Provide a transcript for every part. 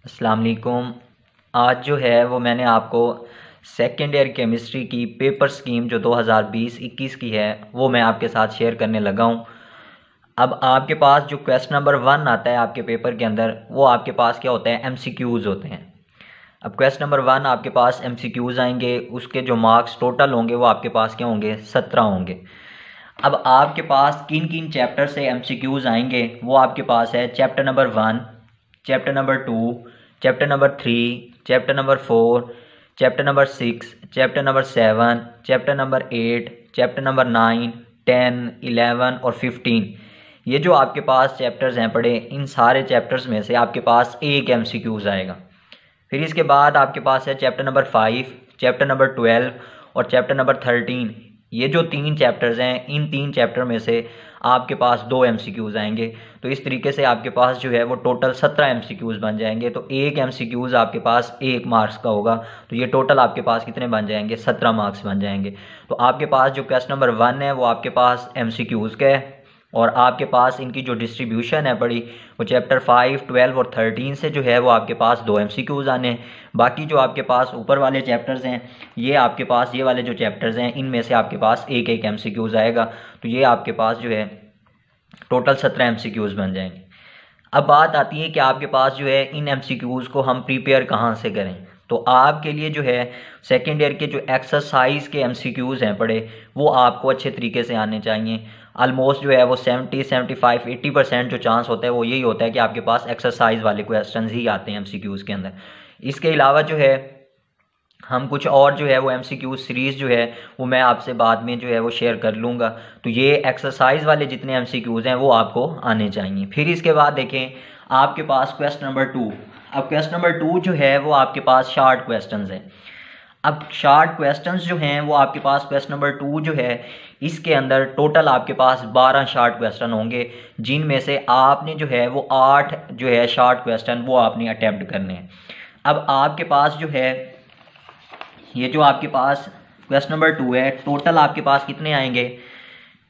अस्सलाम वालेकुम। आज जो है वो मैंने आपको सेकेंड ईयर केमिस्ट्री की पेपर स्कीम जो 2020-21 की है वो मैं आपके साथ शेयर करने लगा हूँ। अब आपके पास जो क्वेश्चन नंबर 1 आता है आपके पेपर के अंदर, वो आपके पास क्या होता है, एमसीक्यूज़ होते हैं। अब क्वेश्चन नंबर 1 आपके पास एमसीक्यूज़ आएंगे, उसके जो मार्क्स टोटल होंगे वो आपके पास क्या होंगे, 17 होंगे। अब आपके पास किन किन चैप्टर से एमसीक्यूज़ आएंगे वो आपके पास है chapter number 1, chapter number 2, chapter number 3, chapter number 4, chapter number 6, chapter number 7, chapter number 8, chapter number 9, 10, 11 और 15। ये जो आपके पास चैप्टर्स हैं पढ़े, इन सारे चैप्टर्स में से आपके पास एक एमसीक्यूज़ आएगा। फिर इसके बाद आपके पास है चैप्टर नंबर 5, चैप्टर नंबर 12 और चैप्टर नंबर 13। ये जो 3 चैप्टर्स हैं, इन 3 चैप्टर में से आपके पास 2 एमसीक्यूज़ आएंगे। तो इस तरीके से आपके पास जो है वो टोटल 17 एमसीक्यूज़ बन जाएंगे। तो एक एमसीक्यूज़ आपके पास 1 मार्क्स का होगा, तो ये टोटल आपके पास कितने बन जाएंगे, 17 मार्क्स बन जाएंगे। तो आपके पास जो क्वेश्चन नंबर 1 है वो आपके पास एमसीक्यूज़ का है, और आपके पास इनकी जो डिस्ट्रीब्यूशन है पड़ी, वो चैप्टर 5, 12 और 13 से जो है वो आपके पास 2 एमसीक्यूज़ आने हैं। बाकी जो आपके पास ऊपर वाले चैप्टर्स हैं, ये आपके पास ये वाले जो चैप्टर्स हैं, इनमें से आपके पास एक एक एमसीक्यूज़ आएगा। तो ये आपके पास जो है टोटल 17 एमसीक्यूज़ बन जाएंगे। अब बात आती है कि आपके पास जो है इन एमसीक्यूज़ को हम प्रिपेयर कहाँ से करें। तो आपके लिए जो है सेकेंड ईयर के जो एक्सरसाइज के एमसीक्यूज़ हैं पढ़े, वो आपको अच्छे तरीके से आने चाहिए। ऑलमोस्ट जो है वो 70, 75, 80% जो चांस होता है वो यही होता है कि आपके पास एक्सरसाइज वाले क्वेश्चंस ही आते हैं एमसीक्यूज़ के अंदर। इसके अलावा जो है हम कुछ और जो है वो एमसीक्यू सीरीज़ जो है वो मैं आपसे बाद में जो है वो शेयर कर लूँगा। तो ये एक्सरसाइज वाले जितने एमसीक्यूज़ हैं वो आपको आने चाहिए। फिर इसके बाद देखें आपके पास क्वेश्चन नंबर 2। अब क्वेश्चन नंबर 2 जो है वो आपके पास शार्ट क्वेश्चंस हैं। अब शार्ट क्वेश्चंस जो हैं वो आपके पास क्वेश्चन नंबर 2 जो है, इसके अंदर टोटल आपके पास 12 शार्ट क्वेश्चन होंगे, जिनमें से आपने जो है वो 8 जो है शार्ट क्वेश्चन वो आपने अटैम्प्ट करने हैं। अब आपके पास जो है ये जो आपके पास क्वेश्चन नंबर 2 है, टोटल आपके पास कितने आएंगे,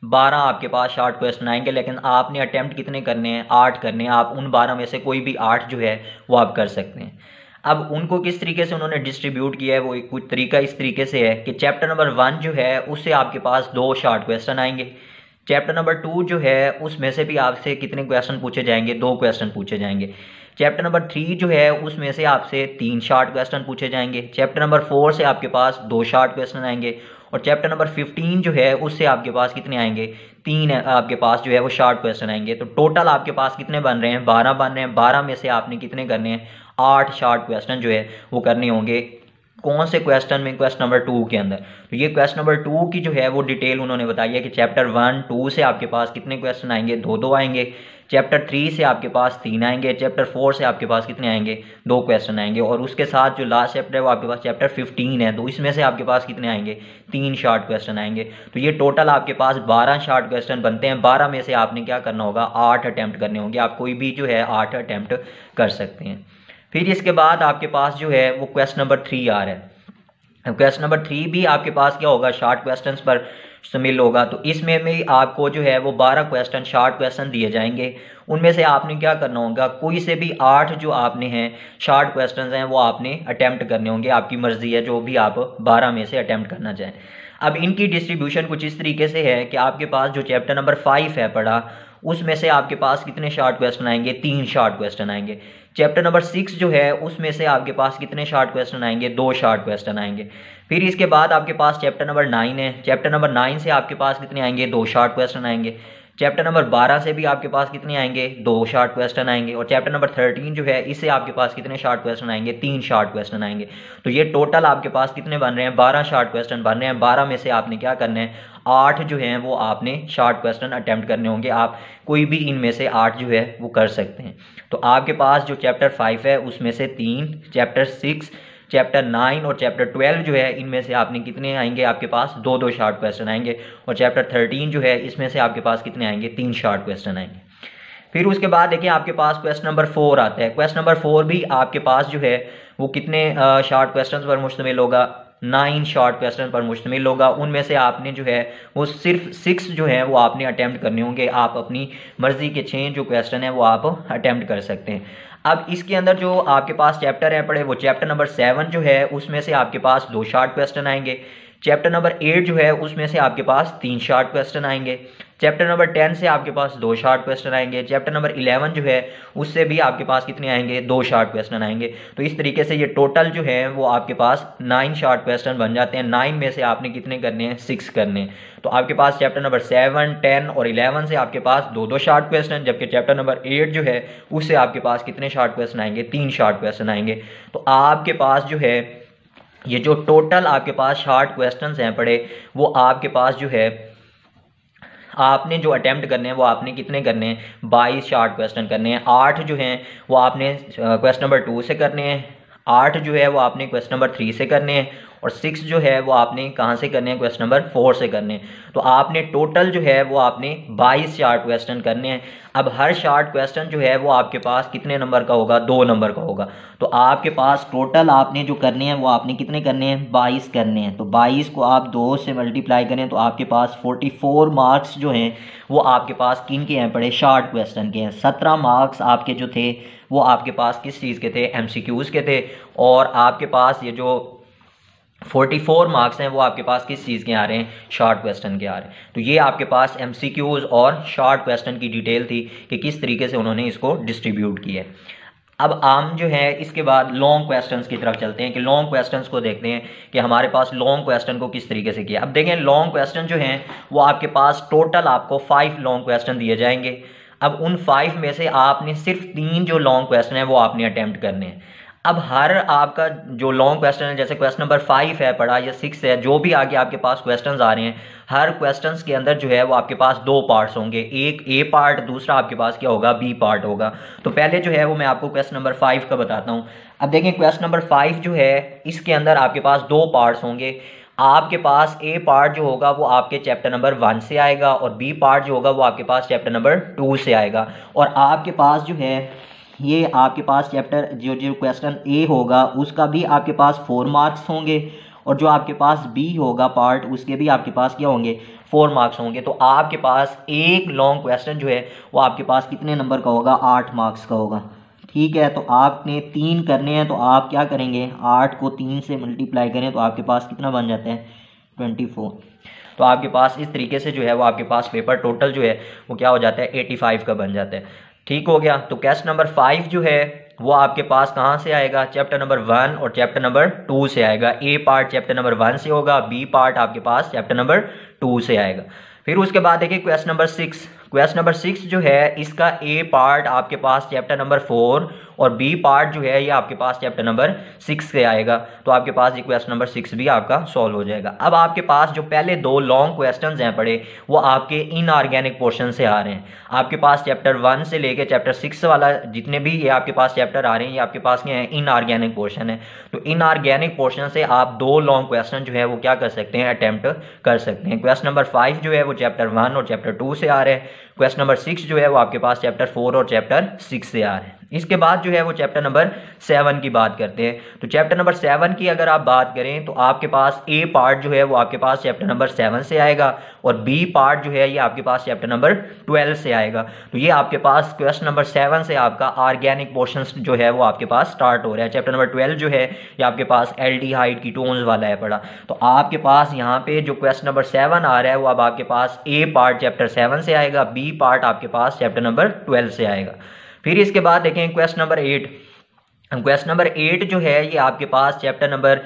12 आपके पास शार्ट क्वेश्चन आएंगे, लेकिन आपने अटैम्प्ट कितने करने हैं, 8 करने हैं। आप उन 12 में से कोई भी 8 जो है वो आप कर सकते हैं। अब उनको किस तरीके से उन्होंने डिस्ट्रीब्यूट किया है, वो कुछ तरीका इस तरीके से है कि चैप्टर नंबर 1 जो है उससे आपके पास 2 शार्ट क्वेश्चन आएंगे। चैप्टर नंबर 2 जो है उसमें से भी आपसे कितने क्वेश्चन पूछे जाएंगे, 2 क्वेश्चन पूछे जाएंगे। चैप्टर नंबर 3 जो है उसमें से आपसे 3 शार्ट क्वेश्चन पूछे जाएंगे। चैप्टर नंबर 4 से आपके पास 2 शार्ट क्वेश्चन आएंगे, और चैप्टर नंबर 15 जो है उससे आपके पास कितने आएंगे, 3 आपके पास जो है वो शार्ट क्वेश्चन आएंगे। तो टोटल आपके पास कितने बन रहे हैं, 12 बन रहे हैं। 12 में से आपने कितने करने हैं, 8 शार्ट क्वेश्चन जो है वो करने होंगे। कौन से क्वेश्चन में, क्वेश्चन नंबर 2 के अंदर। तो ये क्वेश्चन नंबर 2 की जो है वो डिटेल उन्होंने बताई है कि चैप्टर 1, 2 से आपके पास कितने क्वेश्चन आएंगे, 2 आएंगे। चैप्टर 3 से आपके पास 3 आएंगे। चैप्टर 4 से आपके पास कितने आएंगे, 2 क्वेश्चन आएंगे। और उसके साथ जो लास्ट चैप्टर है वो आपके पास चैप्टर 15 है, तो इसमें से आपके पास कितने आएंगे, 3 शार्ट क्वेश्चन आएंगे। तो ये टोटल आपके पास 12 शार्ट क्वेश्चन बनते हैं। 12 में से आपने क्या करना होगा, 8 अटैम्प्ट करने होंगे। आप कोई भी जो है 8 अटैम्प्ट कर सकते हैं। फिर इसके बाद आपके पास जो है वो क्वेश्चन नंबर 3 आ रहा है। क्वेश्चन नंबर 3 भी आपके पास क्या होगा, शार्ट क्वेश्चंस पर शामिल होगा। तो इसमें भी आपको जो है वो 12 क्वेश्चन शार्ट क्वेश्चन दिए जाएंगे। उनमें से आपने क्या करना होगा, कोई से भी 8 जो आपने हैं शार्ट क्वेश्चंस हैं वो आपने अटैम्प्ट करने होंगे। आपकी मर्जी है जो भी आप 12 में से अटैम्प्ट करना चाहें। अब इनकी डिस्ट्रीब्यूशन कुछ इस तरीके से है कि आपके पास जो चैप्टर नंबर 5 है पढ़ा, उसमें से आपके पास कितने शार्ट क्वेश्चन आएंगे, 3 शार्ट क्वेश्चन आएंगे। चैप्टर नंबर 6 जो है उसमें से आपके पास कितने शार्ट क्वेश्चन आएंगे, 2 शार्ट क्वेश्चन आएंगे। फिर इसके बाद आपके पास चैप्टर नंबर 9 है। चैप्टर नंबर 9 से आपके पास कितने आएंगे, 2 शार्ट क्वेश्चन आएंगे। चैप्टर नंबर 12 से भी आपके पास कितने आएंगे, 2 शार्ट क्वेश्चन आएंगे। और चैप्टर नंबर 13 जो है इससे आपके पास कितने शार्ट क्वेश्चन आएंगे, 3 शार्ट क्वेश्चन आएंगे। तो ये टोटल आपके पास कितने बन रहे हैं, 12 शार्ट क्वेश्चन बन रहे हैं। 12 में से आपने क्या करना है, 8 जो हैं वो आपने शार्ट क्वेश्चन अटैम्प्ट करने होंगे। आप कोई भी इनमें से 8 जो है वो कर सकते हैं। तो आपके पास जो चैप्टर 5 है उसमें से 3, चैप्टर 6, चैप्टर 9 और चैप्टर 12 जो है इनमें से आपने कितने आएंगे, आपके पास 2 शार्ट क्वेश्चन आएंगे। और चैप्टर 13 जो है इसमें से आपके पास कितने आएंगे, 3 शार्ट क्वेश्चन आएंगे। फिर उसके बाद देखिए आपके पास क्वेश्चन नंबर 4 आता है। क्वेश्चन नंबर 4 भी आपके पास जो है वो कितने शार्ट क्वेश्चन पर मुश्तमिल होगा, 9 शॉर्ट क्वेश्चन पर मुश्तमिल होगा। उनमें से आपने जो है वो सिर्फ 6 जो है वो आपने अटैम्प्ट करने होंगे। आप अपनी मर्जी के 6 जो क्वेश्चन है वो आप अटैम्प्ट कर सकते हैं। अब इसके अंदर जो आपके पास चैप्टर है पढ़े, वो चैप्टर नंबर 7 जो है उसमें से आपके पास 2 शॉर्ट क्वेश्चन आएंगे। चैप्टर नंबर 8 जो है उसमें से आपके पास 3 शॉर्ट क्वेश्चन आएंगे। चैप्टर नंबर 10 से आपके पास 2 शॉर्ट क्वेश्चन आएंगे। चैप्टर नंबर 11 जो है उससे भी आपके पास कितने आएंगे, 2 शॉर्ट क्वेश्चन आएंगे। तो इस तरीके से ये टोटल जो है वो आपके पास 9 शॉर्ट क्वेश्चन बन जाते हैं। 9 में से आपने कितने करने हैं, 6 करने हैं। तो आपके पास चैप्टर नंबर 7, 10 और 11 से आपके पास 2-2 शॉर्ट क्वेश्चन, जबकि चैप्टर नंबर 8 जो है उससे आपके पास कितने शॉर्ट क्वेश्चन आएंगे, 3 शॉर्ट क्वेश्चन आएंगे। तो आपके पास जो है ये जो टोटल आपके पास शॉर्ट क्वेश्चंस हैं पढ़े, वो आपके पास जो है आपने जो अटेम्प्ट करने हैं वो आपने कितने करने हैं, 22 शॉर्ट क्वेश्चन करने हैं। 8 जो हैं वो आपने क्वेश्चन नंबर 2 से करने हैं, 8 जो है वो आपने क्वेश्चन नंबर 3 से करने हैं, और 6 जो है वो आपने कहाँ से करने हैं, क्वेश्चन नंबर 4 से करने हैं। तो आपने टोटल जो है वो आपने 22 शॉर्ट क्वेश्चन करने हैं। अब हर शॉर्ट क्वेश्चन जो है वो आपके पास कितने नंबर का होगा, 2 नंबर का होगा। तो आपके पास टोटल आपने जो करने हैं वो आपने कितने करने हैं, 22 करने हैं। तो 22 को आप 2 से मल्टीप्लाई करें तो आपके पास 44 मार्क्स जो हैं वो आपके पास किन के हैं पड़े, शॉर्ट क्वेश्चन के हैं। 17 मार्क्स आपके जो थे वो आपके पास किस चीज़ के थे, MCQs के थे। और आपके पास ये जो 44 मार्क्स हैं वो आपके पास किस चीज़ के आ रहे हैं, शॉर्ट क्वेश्चन के आ रहे हैं। तो ये आपके पास MCQs और शॉर्ट क्वेश्चन की डिटेल थी कि किस तरीके से उन्होंने इसको डिस्ट्रीब्यूट किया है। अब हम जो है इसके बाद लॉन्ग क्वेश्चंस की तरफ चलते हैं कि लॉन्ग क्वेश्चंस को देखते हैं कि हमारे पास लॉन्ग क्वेश्चन को किस तरीके से किया। अब देखें लॉन्ग क्वेश्चन जो हैं वो आपके पास टोटल आपको 5 लॉन्ग क्वेश्चन दिए जाएंगे। अब उन 5 में से आपने सिर्फ 3 जो लॉन्ग क्वेश्चन है वो आपने अटेम्प्ट करने हैं। अब हर आपका जो लॉन्ग क्वेश्चन है, जैसे क्वेश्चन नंबर 5 है पढ़ा या 6 है, जो भी आगे आपके पास क्वेश्चंस आ रहे हैं, हर क्वेश्चंस के अंदर जो है वो आपके पास 2 पार्ट्स होंगे, एक ए पार्ट, दूसरा आपके पास क्या होगा, बी पार्ट होगा। तो पहले जो है वो मैं आपको क्वेश्चन नंबर 5 का बताता हूँ। अब देखें क्वेश्चन नंबर 5 जो है इसके अंदर आपके पास 2 पार्ट्स होंगे। आपके पास ए पार्ट जो होगा वो आपके चैप्टर नंबर 1 से आएगा और बी पार्ट जो होगा वो आपके पास चैप्टर नंबर 2 से आएगा। और आपके पास जो है ये आपके पास चैप्टर जो क्वेश्चन ए होगा उसका भी आपके पास 4 मार्क्स होंगे, और जो आपके पास बी होगा पार्ट उसके भी आपके पास क्या होंगे, 4 मार्क्स होंगे। तो आपके पास एक लॉन्ग क्वेश्चन जो है वो आपके पास कितने नंबर का होगा, 8 मार्क्स का होगा। ठीक है, तो आपने 3 करने हैं तो आप क्या करेंगे, 8 को 3 से मल्टीप्लाई करें तो आपके पास कितना बन जाता है, 24। तो आपके पास इस तरीके से जो है वो आपके पास पेपर टोटल जो है वो क्या हो जाता है, 85 का बन जाता है। ठीक हो गया। तो क्वेश्चन नंबर 5 जो है वो आपके पास कहाँ से आएगा, चैप्टर नंबर 1 और चैप्टर नंबर 2 से आएगा। ए पार्ट चैप्टर नंबर 1 से होगा, बी पार्ट आपके पास चैप्टर नंबर 2 से आएगा। फिर उसके बाद देखिए क्वेश्चन नंबर 6। क्वेश्चन नंबर 6 जो है इसका ए पार्ट आपके पास चैप्टर नंबर 4 और बी पार्ट जो है ये आपके पास चैप्टर नंबर 6 से आएगा। तो आपके पास ये क्वेश्चन नंबर 6 भी आपका सॉल्व हो जाएगा। अब आपके पास जो पहले 2 लॉन्ग क्वेश्चंस हैं पड़े वो आपके इनऑर्गेनिक पोर्शन से आ रहे हैं। आपके पास चैप्टर 1 से लेके चैप्टर 6 वाला जितने भी ये आपके पास चैप्टर आ रहे हैं ये आपके पास क्या है, इनऑर्गेनिक पोर्शन है। तो इनऑर्गेनिक पोर्शन से आप 2 लॉन्ग क्वेश्चन जो है वो क्या कर सकते हैं, अटेम्प्ट कर सकते हैं। क्वेश्चन नंबर 5 जो है वो चैप्टर 1 और चैप्टर 2 से आ रहे हैं। क्वेश्चन नंबर 6 जो है वो आपके पास चैप्टर 4 और चैप्टर 6 से आ रहे हैं। इसके बाद जो है वो चैप्टर नंबर 7 की बात करते हैं। तो चैप्टर नंबर 7 की अगर आप बात करें तो आपके पास ए पार्ट जो है वो आपके पास चैप्टर नंबर 7 से आएगा और बी पार्ट जो है ये आपके पास चैप्टर नंबर 12 से आएगा। तो ये आपके पास क्वेश्चन नंबर 7 से आपका ऑर्गेनिक पोर्शंस जो है वो आपके पास स्टार्ट हो रहा है। चैप्टर नंबर 12 जो है ये आपके पास एल्डिहाइड कीटोन्स वाला है पड़ा। तो आपके पास यहाँ पे जो क्वेश्चन नंबर 7 आ रहा है वो अब आपके पास ए पार्ट चैप्टर 7 से आएगा, बी पार्ट आपके पास चैप्टर नंबर 12 से आएगा। फिर इसके बाद देखें क्वेश्चन नंबर 8। क्वेश्चन नंबर 8 जो है ये आपके पास चैप्टर नंबर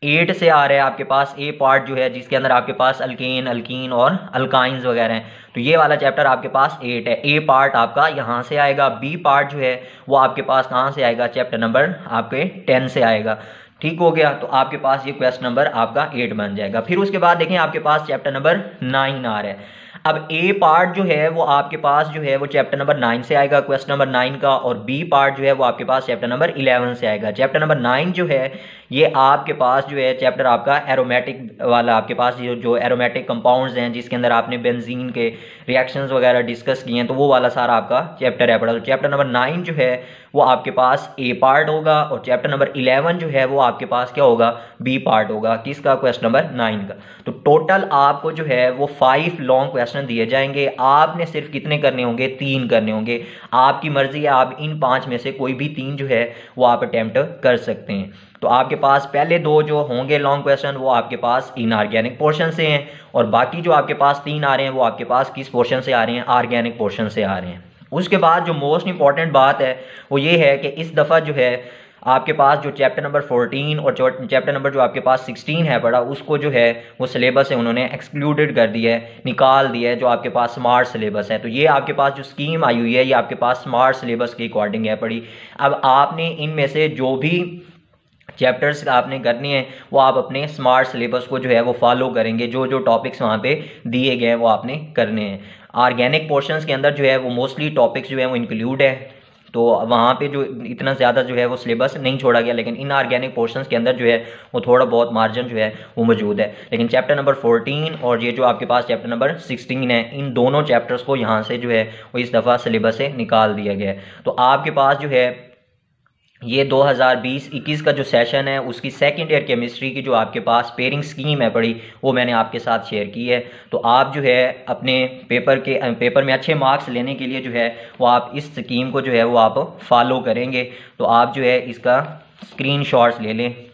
8 से आ रहा है। आपके पास ए पार्ट जो है जिसके अंदर आपके पास अल्केन, अल्कीन और अल्काइंस वगैरह हैं। तो ये वाला चैप्टर आपके पास 8 है। ए पार्ट आपका यहाँ से आएगा, बी पार्ट जो है वो आपके पास कहाँ से आएगा, चैप्टर नंबर आपके 10 से आएगा। ठीक हो गया। तो आपके पास ये क्वेश्चन नंबर आपका 8 बन जाएगा। फिर उसके बाद देखें आपके पास चैप्टर नंबर 9 आ रहा है। अब ए पार्ट जो है वो आपके पास जो है वो चैप्टर नंबर 9 से आएगा, क्वेश्चन नंबर 9 का, और बी पार्ट जो है वो आपके पास चैप्टर नंबर 11 से आएगा। चैप्टर नंबर 9 जो है ये आपके पास जो है चैप्टर आपका एरोमेटिक वाला, आपके पास जो एरोमेटिक कंपाउंड्स हैं जिसके अंदर आपने बेंजीन के रिएक्शंस वगैरह डिस्कस किए हैं, तो वो वाला सारा आपका चैप्टर है पड़ा। तो चैप्टर नंबर 9 जो है वो आपके पास ए पार्ट होगा और चैप्टर नंबर 11 जो है वो आपके पास क्या होगा, बी पार्ट होगा किसका, क्वेश्चन नंबर 9 का। तो टोटल आपको जो है वो 5 लॉन्ग क्वेश्चन दिए जाएंगे, आपने सिर्फ कितने करने होंगे, 3 करने होंगे। आपकी मर्जी है, आप इन 5 में से कोई भी 3 जो है वो आप अटेम्प्ट कर सकते हैं। तो आपके पास पहले 2 जो होंगे लॉन्ग क्वेश्चन वो आपके पास इनऑर्गेनिक पोर्शन से हैं, और बाकी जो आपके पास 3 आ रहे हैं वो आपके पास किस पोर्शन से आ रहे हैं, ऑर्गेनिक पोर्शन से आ रहे हैं। उसके बाद जो मोस्ट इंपॉर्टेंट बात है वो ये है कि इस दफ़ा जो है आपके पास जो चैप्टर नंबर 14 और चैप्टर नंबर जो आपके पास 16 है पड़ा, उसको जो है वो सिलेबस से उन्होंने एक्सक्लूडेड कर दिया है, निकाल दिया है, जो आपके पास स्मार्ट सिलेबस है। तो ये आपके पास जो स्कीम आई हुई है ये आपके पास स्मार्ट सिलेबस के अकॉर्डिंग है पड़ी। अब आपने इनमें से जो भी चैप्टर्स आपने करनी है वो आप अपने स्मार्ट सिलेबस को जो है वो फॉलो करेंगे, जो जो टॉपिक्स वहाँ पे दिए गए हैं वो आपने करने हैं। ऑर्गेनिक पोर्शंस के अंदर जो है वो मोस्टली टॉपिक्स जो है वो इंक्लूड है, तो वहाँ पे जो इतना ज़्यादा जो है वो सिलेबस नहीं छोड़ा गया, लेकिन इन ऑर्गेनिक पोर्शंस के अंदर जो है वो थोड़ा बहुत मार्जिन जो है वो मौजूद है। लेकिन चैप्टर नंबर 14 और ये जो आपके पास चैप्टर नंबर 16 है, इन दोनों चैप्टर्स को यहाँ से जो है वो इस दफ़ा सिलेबस से निकाल दिया गया है। तो आपके पास जो है ये 2020-21 का जो सेशन है उसकी सेकेंड ईयर केमिस्ट्री की जो आपके पास पेयरिंग स्कीम है पड़ी वो मैंने आपके साथ शेयर की है। तो आप जो है अपने पेपर में अच्छे मार्क्स लेने के लिए जो है वो आप इस स्कीम को जो है वो आप फॉलो करेंगे। तो आप जो है इसका स्क्रीनशॉट्स ले लें।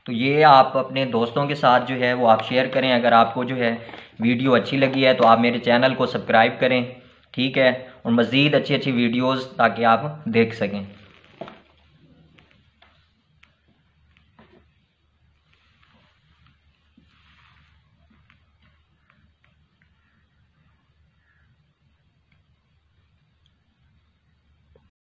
तो ये आप अपने दोस्तों के साथ जो है वो आप शेयर करें। अगर आपको जो है वीडियो अच्छी लगी है तो आप मेरे चैनल को सब्सक्राइब करें, ठीक है, और मज़ीद अच्छी अच्छी वीडियोज़ ताकि आप देख सकें।